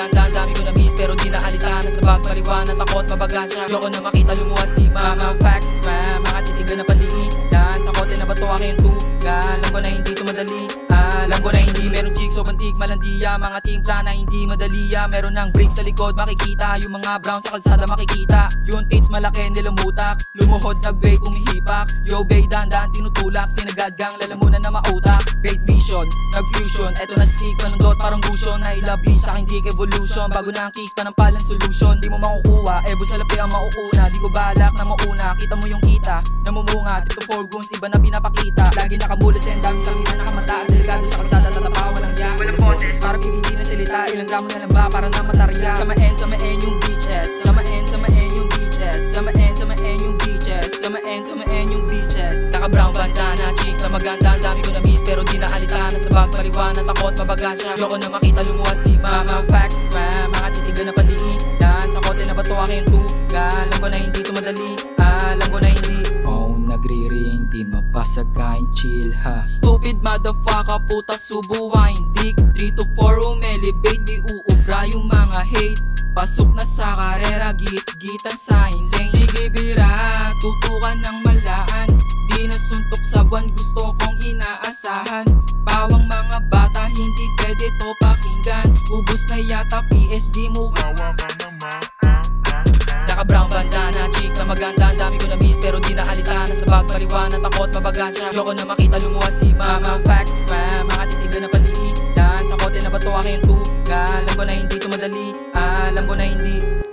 maganda, ang dami ko na miss pero di na alita. Nasa bag, mariwana, takot, mabagansya. Yoko na makita lumuwas si mama. Facts, fam, mga titigan na pandiinan. Sa kote na bato aking tugan. Alam ko na hindi to madali, alam ko na hindi meron chicks o bantik malandiya. Mga timpla na hindi madaliya. Meron ng brick sa likod makikita. Yung mga brown sa kalsada makikita. Yung tits malaki nilumutak. Lumuhod nag-vape umihipak. Yo bay dandan tinutulak. Sinagadgang lalamunan na mautak. Great vision, nag-fusion. Eto na stick, panundot parang gusion. I love bleach sa aking dick evolution. Bago na ang kicks, panampalang solution. Di mo makukuha, ebo sa lapi ang mauuna. Di ko balak na mauna, kita mo yung kita namumunga, 3 to 4 goons, iba na pinapakita. Lagi nakamula sa dami sa amin na nakamata. Delikado sa kalsada, tatapaw, walang ya. Walang boses, para PBD na salita. Ilang gramo na lang ba, para na matarya. Samain yung beaches. Samain yung beaches. Samain yung beaches. Samain yung beaches. Naka brown bandana, chick na maganda. Ang dami ko na miss pero di na alita. Nasa bag, mariwana, takot, mabagansya. Yoko na makita lumuwas si mama. Facts, fam, mga titigan na pandiinan. Sa kote na bato aking tugan. Alam ko na hindi to madali, alam ko na hindi. Oh, nagri-ring, di mapasagain, chill ha. Stupid motherfucker, puta subuwain dick. 3 to 4 umelevate, di uubra yung mga hate. Pasok na sa karera, git-gitan sa inleng. Sige bira, tutukan ng malaan. Di nasuntok sa buwan, gusto kong inaasahan. Bawang mga bata, hindi pwede to pakinggan. Ubus na yata PSG mo, wawa ka naman. Naka brown bandana, chick na maganda. Ang dami ko na miss pero di na alita. Nasa bag, mariwana, takot, mabagansya. Yoko na makita lumuwas si mama. Facts, fam, mga titigan na pandiinan. Sa kote na bato aking tugan. Alam ko na hindi to madali, alam ko na hindi.